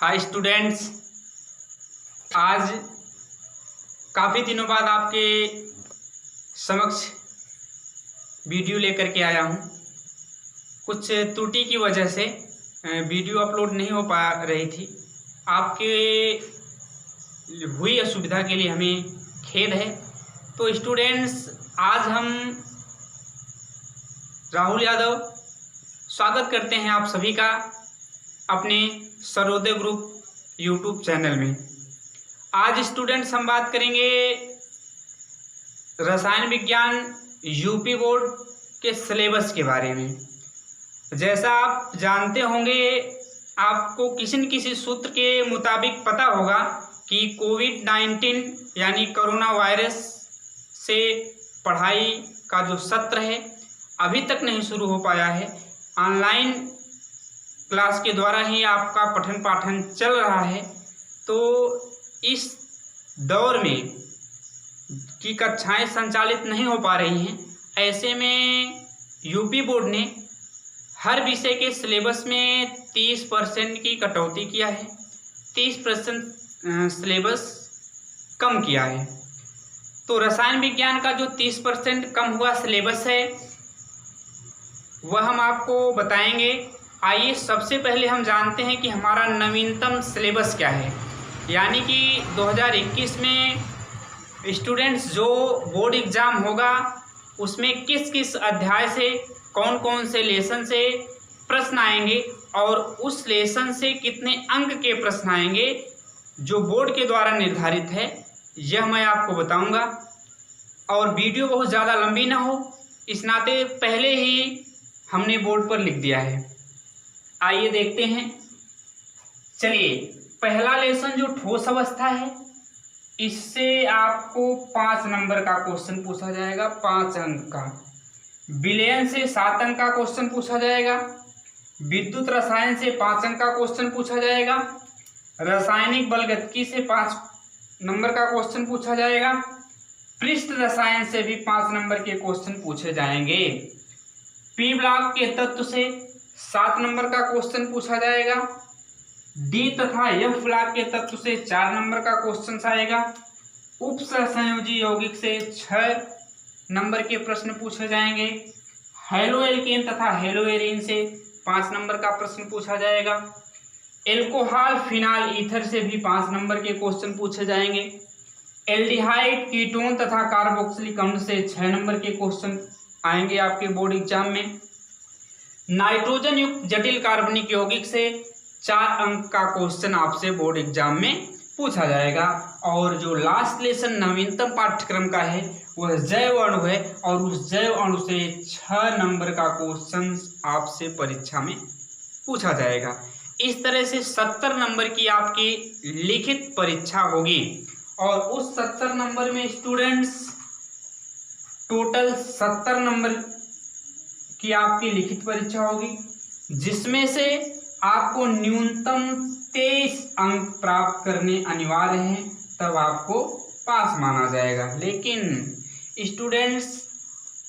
Hi students, आज काफ़ी दिनों बाद आपके समक्ष वीडियो लेकर के आया हूँ। कुछ त्रुटि की वजह से वीडियो अपलोड नहीं हो पा रही थी। आपके हुई असुविधा के लिए हमें खेद है। तो स्टूडेंट्स, आज हम राहुल यादव स्वागत करते हैं आप सभी का अपने सर्वोदय ग्रुप यूट्यूब चैनल में। आज स्टूडेंट्स हम बात करेंगे रसायन विज्ञान यूपी बोर्ड के सिलेबस के बारे में। जैसा आप जानते होंगे, आपको किसी न किसी सूत्र के मुताबिक पता होगा कि कोविड-19 यानी कोरोना वायरस से पढ़ाई का जो सत्र है अभी तक नहीं शुरू हो पाया है। ऑनलाइन क्लास के द्वारा ही आपका पठन पाठन चल रहा है। तो इस दौर में की कक्षाएं संचालित नहीं हो पा रही हैं। ऐसे में यूपी बोर्ड ने हर विषय के सिलेबस में 30% की कटौती किया है, 30% सिलेबस कम किया है। तो रसायन विज्ञान का जो 30% कम हुआ सिलेबस है वह हम आपको बताएंगे। आइए सबसे पहले हम जानते हैं कि हमारा नवीनतम सिलेबस क्या है। यानी कि 2021 में स्टूडेंट्स जो बोर्ड एग्ज़ाम होगा उसमें किस किस अध्याय से कौन कौन से लेसन से प्रश्न आएंगे और उस लेसन से कितने अंक के प्रश्न आएंगे जो बोर्ड के द्वारा निर्धारित है, यह मैं आपको बताऊंगा। और वीडियो बहुत ज़्यादा लंबी ना हो, इस नाते पहले ही हमने बोर्ड पर लिख दिया है। आइए देखते हैं। चलिए, पहला लेसन जो ठोस अवस्था है, इससे आपको 5 नंबर का क्वेश्चन पूछा जाएगा, 5 अंक का। विलयन से 7 अंक का क्वेश्चन पूछा जाएगा। विद्युत रसायन से 5 अंक का क्वेश्चन पूछा जाएगा। रासायनिक बलगतिकी से 5 नंबर का क्वेश्चन पूछा जाएगा। पृष्ठ रसायन से भी 5 नंबर के क्वेश्चन पूछे जाएंगे। पी ब्लॉक के तत्व से 7 नंबर का क्वेश्चन पूछा जाएगा। डी तथा एफ ब्लॉक के तत्व से 4 नंबर का क्वेश्चन आएगा। उप सहसंयोजी यौगिक से 6 नंबर के प्रश्न पूछे जाएंगे। हेलोएल्केन तथा हेलोएरीन से 5 नंबर का प्रश्न पूछा जाएगा। एल्कोहल फिनाल ईथर से भी 5 नंबर के क्वेश्चन पूछे जाएंगे। एल्डिहाइड कीटोन तथा कार्बोक्सिलिक अम्ल से 6 नंबर के क्वेश्चन आएंगे आपके बोर्ड एग्जाम में। नाइट्रोजन युक्त जटिल कार्बनिक यौगिक से 4 अंक का क्वेश्चन आपसे बोर्ड एग्जाम में पूछा जाएगा। और जो लास्ट लेसन नवीनतम पाठ्यक्रम का है वह जैव अणु है और उस जैव अणु से 6 नंबर का क्वेश्चन आपसे परीक्षा में पूछा जाएगा। इस तरह से 70 नंबर की आपकी लिखित परीक्षा होगी। और उस 70 नंबर में स्टूडेंट्स टोटल 70 नंबर की आपकी लिखित परीक्षा होगी, जिसमें से आपको न्यूनतम 23 अंक प्राप्त करने अनिवार्य हैं, तब आपको पास माना जाएगा। लेकिन स्टूडेंट्स,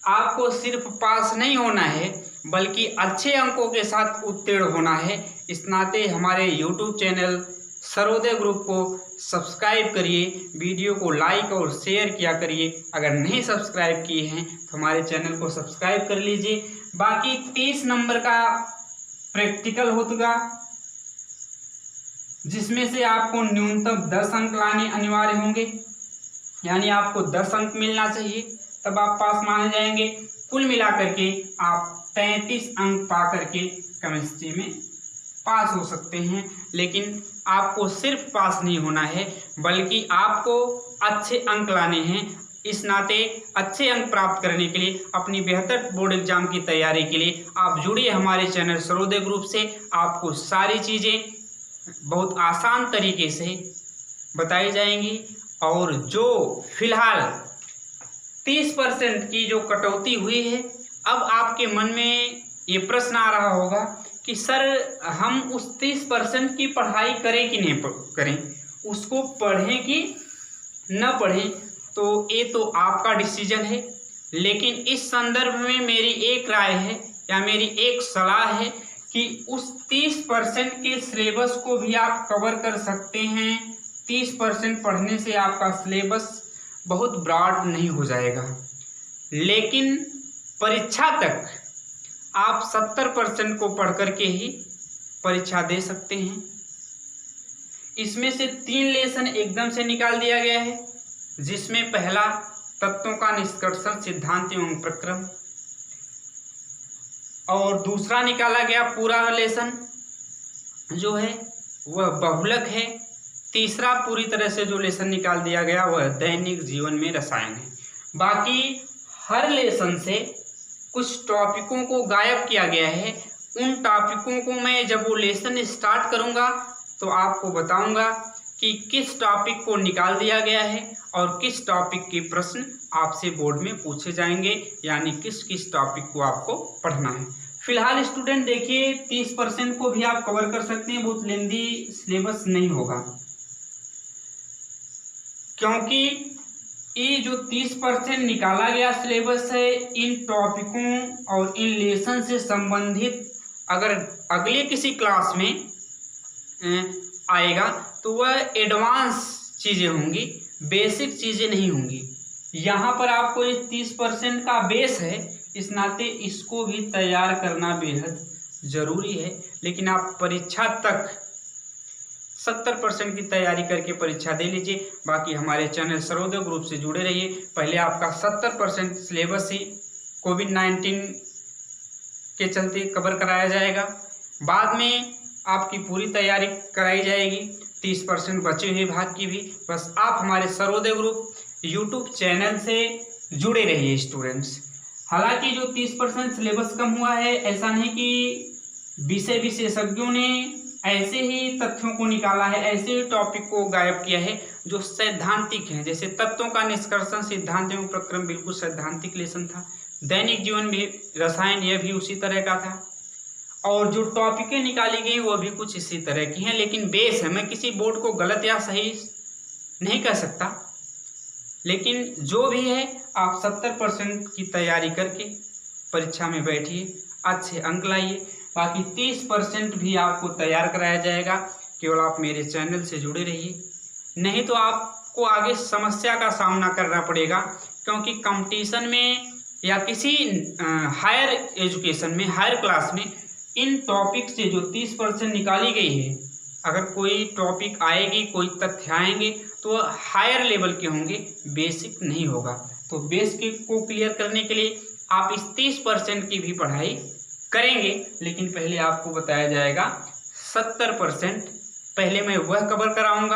आपको सिर्फ पास नहीं होना है बल्कि अच्छे अंकों के साथ उत्तीर्ण होना है। इस नाते हमारे यूट्यूब चैनल सर्वोदय ग्रुप को सब्सक्राइब करिए, वीडियो को लाइक और शेयर किया करिए। अगर नहीं सब्सक्राइब किए हैं तो हमारे चैनल को सब्सक्राइब कर लीजिए। बाकी 30 नंबर का प्रैक्टिकल होगा, जिसमें से आपको न्यूनतम 10 अंक लाने अनिवार्य होंगे। यानी आपको 10 अंक मिलना चाहिए, तब आप पास माने जाएंगे। कुल मिलाकर के आप 33 अंक पा करके केमिस्ट्री में पास हो सकते हैं। लेकिन आपको सिर्फ पास नहीं होना है बल्कि आपको अच्छे अंक लाने हैं। इस नाते अच्छे अंक प्राप्त करने के लिए, अपनी बेहतर बोर्ड एग्जाम की तैयारी के लिए आप जुड़िए हमारे चैनल सर्वोदय ग्रुप से। आपको सारी चीज़ें बहुत आसान तरीके से बताई जाएंगी। और जो फिलहाल 30% की जो कटौती हुई है, अब आपके मन में ये प्रश्न आ रहा होगा कि सर, हम उस 30% की पढ़ाई करें कि नहीं करें, उसको पढ़ें कि न पढ़ें। तो ये तो आपका डिसीजन है। लेकिन इस संदर्भ में मेरी एक राय है या मेरी एक सलाह है कि उस 30% के सिलेबस को भी आप कवर कर सकते हैं। 30% पढ़ने से आपका सिलेबस बहुत ब्रॉड नहीं हो जाएगा, लेकिन परीक्षा तक आप 70% को पढ़ करके ही परीक्षा दे सकते हैं। इसमें से 3 लेसन एकदम से निकाल दिया गया है, जिसमें पहला तत्वों का निष्कर्षण, सिद्धांत एवं प्रक्रम, और दूसरा निकाला गया पूरा लेसन जो है वह बहुलक है। तीसरा पूरी तरह से जो लेसन निकाल दिया गया वह दैनिक जीवन में रसायन है। बाकी हर लेसन से कुछ टॉपिकों को गायब किया गया है। उन टॉपिकों को मैं जब वो लेसन स्टार्ट करूंगा तो आपको बताऊंगा कि किस टॉपिक को निकाल दिया गया है और किस टॉपिक के प्रश्न आपसे बोर्ड में पूछे जाएंगे, यानी किस किस टॉपिक को आपको पढ़ना है। फिलहाल स्टूडेंट देखिए 30% को भी आप कवर कर सकते हैं, बहुत लेंदी सिलेबस नहीं होगा, क्योंकि ये जो 30% निकाला गया सिलेबस है, इन टॉपिकों और इन लेसन से संबंधित अगर अगले किसी क्लास में आएगा तो वह एडवांस चीज़ें होंगी, बेसिक चीज़ें नहीं होंगी। यहाँ पर आपको इस 30% का बेस है, इस नाते इसको भी तैयार करना बेहद ज़रूरी है। लेकिन आप परीक्षा तक 70% की तैयारी करके परीक्षा दे लीजिए। बाकी हमारे चैनल सर्वोदय ग्रुप से जुड़े रहिए। पहले आपका 70% सिलेबस ही कोविड-19 के चलते कवर कराया जाएगा, बाद में आपकी पूरी तैयारी कराई जाएगी 30% बचे हुए भाग की भी। बस आप हमारे सर्वोदय ग्रुप यूट्यूब चैनल से जुड़े रहिए स्टूडेंट्स। हालांकि जो 30% सिलेबस कम हुआ है, ऐसा नहीं कि विषय विशेषज्ञों ने ऐसे ही तथ्यों को निकाला है, ऐसे ही टॉपिक को गायब किया है जो सैद्धांतिक हैं। जैसे तत्वों का निष्कर्षण, सिद्धांत एवं प्रक्रम बिल्कुल सैद्धांतिक लेसन था। दैनिक जीवन में रसायन, यह भी उसी तरह का था। और जो टॉपिकें निकाली गई वो भी कुछ इसी तरह की हैं, लेकिन बेस है। मैं किसी बोर्ड को गलत या सही नहीं कह सकता, लेकिन जो भी है आप 70% की तैयारी करके परीक्षा में बैठिए, अच्छे अंक लाइए। बाकी 30% भी आपको तैयार कराया जाएगा, केवल आप मेरे चैनल से जुड़े रहिए। नहीं तो आपको आगे समस्या का सामना करना पड़ेगा, क्योंकि कंपटीशन में या किसी हायर एजुकेशन में, हायर क्लास में इन टॉपिक से जो 30% निकाली गई है, अगर कोई टॉपिक आएगी, कोई तथ्य आएंगे तो हायर लेवल के होंगे, बेसिक नहीं होगा। तो बेस को क्लियर करने के लिए आप इस 30% की भी पढ़ाई करेंगे, लेकिन पहले आपको बताया जाएगा 70% पहले मैं वह कवर कराऊंगा।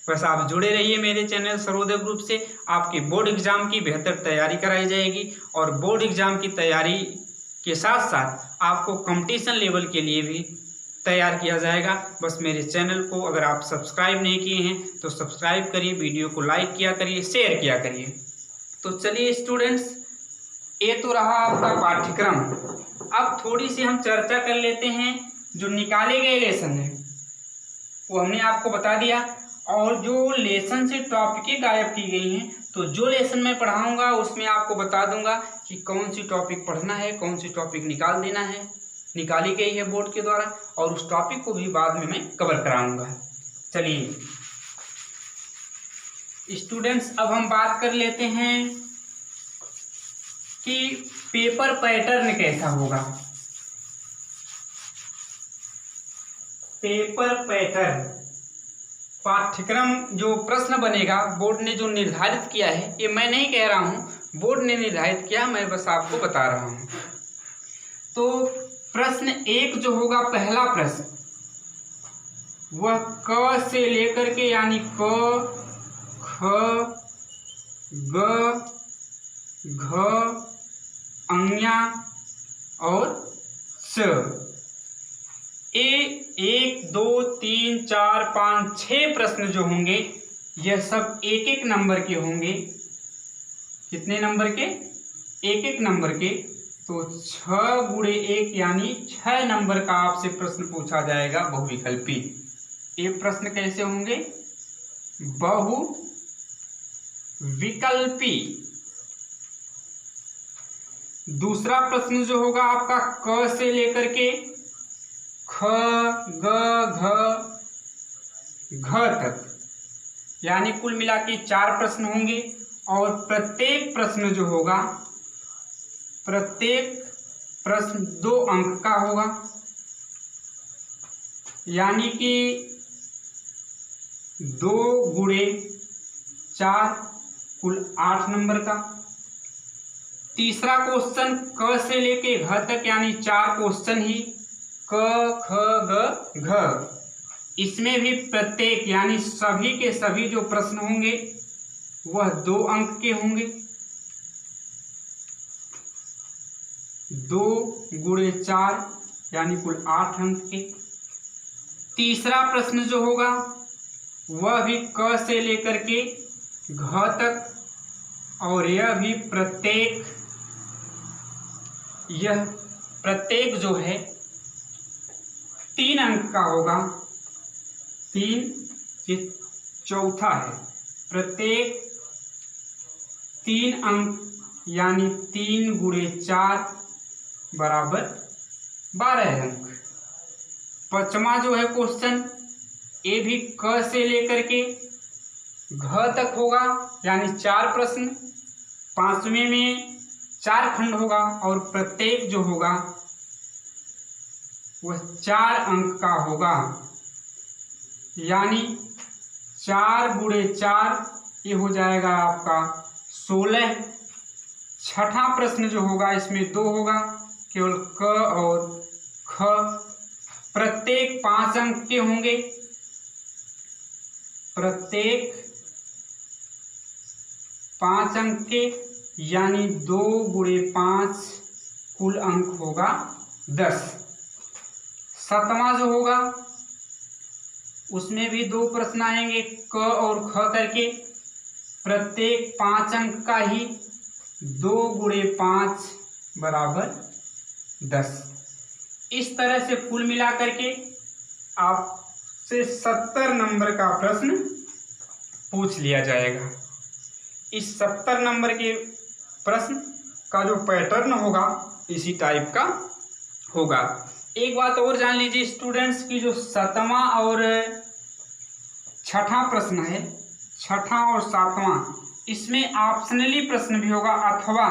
बस आप जुड़े रहिए मेरे चैनल सर्वोदय ग्रुप से। आपके बोर्ड एग्जाम की बेहतर तैयारी कराई जाएगी, और बोर्ड एग्जाम की तैयारी के साथ साथ आपको कंपटीशन लेवल के लिए भी तैयार किया जाएगा। बस मेरे चैनल को अगर आप सब्सक्राइब नहीं किए हैं तो सब्सक्राइब करिए, वीडियो को लाइक किया करिए, शेयर किया करिए। तो चलिए स्टूडेंट्स, ये तो रहा आपका पाठ्यक्रम। अब थोड़ी सी हम चर्चा कर लेते हैं। जो निकाले गए लेसन है वो हमने आपको बता दिया, और जो लेसन से टॉपिकें गायब की गई हैं, तो जो लेसन मैं पढ़ाऊंगा उसमें आपको बता दूंगा कि कौन सी टॉपिक पढ़ना है, कौन सी टॉपिक निकाल देना है, निकाली गई है बोर्ड के द्वारा, और उस टॉपिक को भी बाद में मैं कवर कराऊंगा। चलिए स्टूडेंट्स, अब हम बात कर लेते हैं कि पेपर पैटर्न कैसा होगा। पेपर पैटर्न पाठ्यक्रम जो प्रश्न बनेगा, बोर्ड ने जो निर्धारित किया है, ये मैं नहीं कह रहा हूं, बोर्ड ने निर्धारित किया, मैं बस आपको बता रहा हूं। तो प्रश्न 1 जो होगा, पहला प्रश्न, वह क से लेकर के, यानी क, ख, ग, घ, अंज्ञा और च, ये 1 2 3 4 5 6 प्रश्न जो होंगे, यह सब 1-1 नंबर के होंगे। कितने नंबर के? 1-1 नंबर के। तो 6 गुणे 1 यानी 6 नंबर का आपसे प्रश्न पूछा जाएगा बहुविकल्पी। ये प्रश्न कैसे होंगे? बहुविकल्पी। दूसरा प्रश्न जो होगा आपका क से लेकर के ख ग घ तक, यानी कुल मिला के 4 प्रश्न होंगे और प्रत्येक प्रश्न जो होगा, प्रत्येक प्रश्न 2 अंक का होगा, यानी कि 2 गुणे 4 कुल 8 नंबर का। तीसरा क्वेश्चन क से लेके घ तक, यानी 4 क्वेश्चन ही, क ख ग घ। इसमें भी प्रत्येक यानी सभी के सभी जो प्रश्न होंगे वह 2 अंक के होंगे, 2 गुणे 4 यानी कुल 8 अंक के। तीसरा प्रश्न जो होगा वह भी क से लेकर के घ तक, और यह भी प्रत्येक जो है 3 अंक का होगा। 3 ये चौथा है, प्रत्येक 3 अंक यानी 3 गुणे 4 बराबर 12 अंक। पांचवा जो है क्वेश्चन, ये भी क से लेकर के घ तक होगा, यानी 4 प्रश्न, 5वें में 4 खंड होगा और प्रत्येक जो होगा वह 4 अंक का होगा, यानी 4 गुणे 4 ये हो जाएगा आपका 16। छठा प्रश्न जो होगा इसमें 2 होगा, केवल क और ख, प्रत्येक 5 अंक के होंगे, प्रत्येक 5 अंक के, यानी 2 गुणे 5 कुल अंक होगा 10। 7वां जो होगा उसमें भी 2 प्रश्न आएंगे, क और ख करके, प्रत्येक 5 अंक का ही, 2 गुणे 5 बराबर 10। इस तरह से कुल मिला करके आपसे 70 नंबर का प्रश्न पूछ लिया जाएगा। इस 70 नंबर के प्रश्न का जो पैटर्न होगा इसी टाइप का होगा। एक बात और जान लीजिए स्टूडेंट्स की, जो 7वां और 6ठा प्रश्न है, 6ठा और 7वां, इसमें ऑप्शनली प्रश्न भी होगा, अथवा,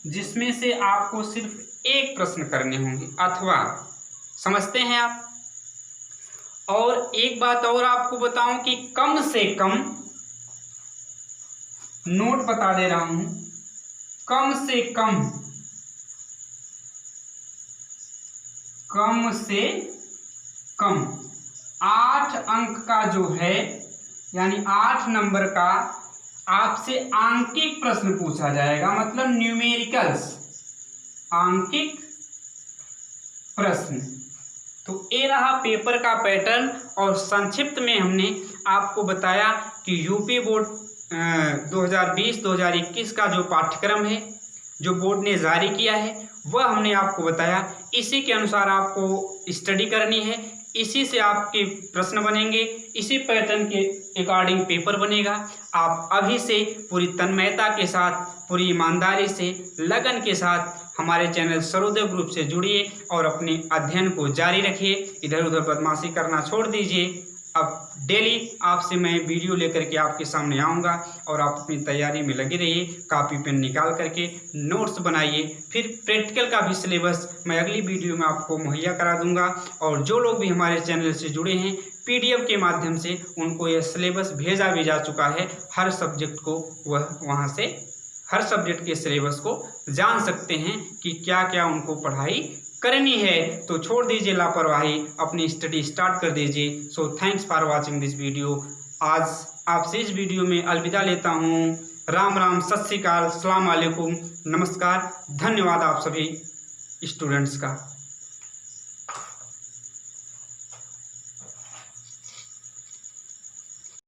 जिसमें से आपको सिर्फ एक प्रश्न करने होंगे, अथवा। समझते हैं आप? और एक बात और आपको बताऊं कि कम से कम, नोट बता दे रहा हूं, कम से कम 8 अंक का जो है, यानी 8 नंबर का आपसे आंकिक प्रश्न पूछा जाएगा, मतलब न्यूमेरिकल्स, आंकिक प्रश्न। तो ये रहा पेपर का पैटर्न, और संक्षिप्त में हमने आपको बताया कि यूपी बोर्ड 2020-2021 का जो पाठ्यक्रम है, जो बोर्ड ने जारी किया है, वह हमने आपको बताया। इसी के अनुसार आपको स्टडी करनी है, इसी से आपके प्रश्न बनेंगे, इसी पैटर्न के अकॉर्डिंग पेपर बनेगा। आप अभी से पूरी तन्मयता के साथ, पूरी ईमानदारी से, लगन के साथ हमारे चैनल सर्वोदय ग्रुप से जुड़िए और अपने अध्ययन को जारी रखिए। इधर उधर बदमाशी करना छोड़ दीजिए। अब डेली आपसे मैं वीडियो लेकर के आपके सामने आऊँगा और आप अपनी तैयारी में लगे रहिए। कापी पेन निकाल करके नोट्स बनाइए। फिर प्रैक्टिकल का भी सिलेबस मैं अगली वीडियो में आपको मुहैया करा दूंगा। और जो लोग भी हमारे चैनल से जुड़े हैं, PDF के माध्यम से उनको यह सिलेबस भेजा भी जा चुका है। हर सब्जेक्ट को वह वहाँ से हर सब्जेक्ट के सिलेबस को जान सकते हैं कि क्या क्या उनको पढ़ाई करनी है। तो छोड़ दीजिए लापरवाही, अपनी स्टडी स्टार्ट कर दीजिए। So thanks for watching this video. आज आपसे इस वीडियो में अलविदा लेता हूँ। राम राम, सत श्री अकाल, अस्सलाम वालेकुम, नमस्कार। धन्यवाद आप सभी स्टूडेंट्स का।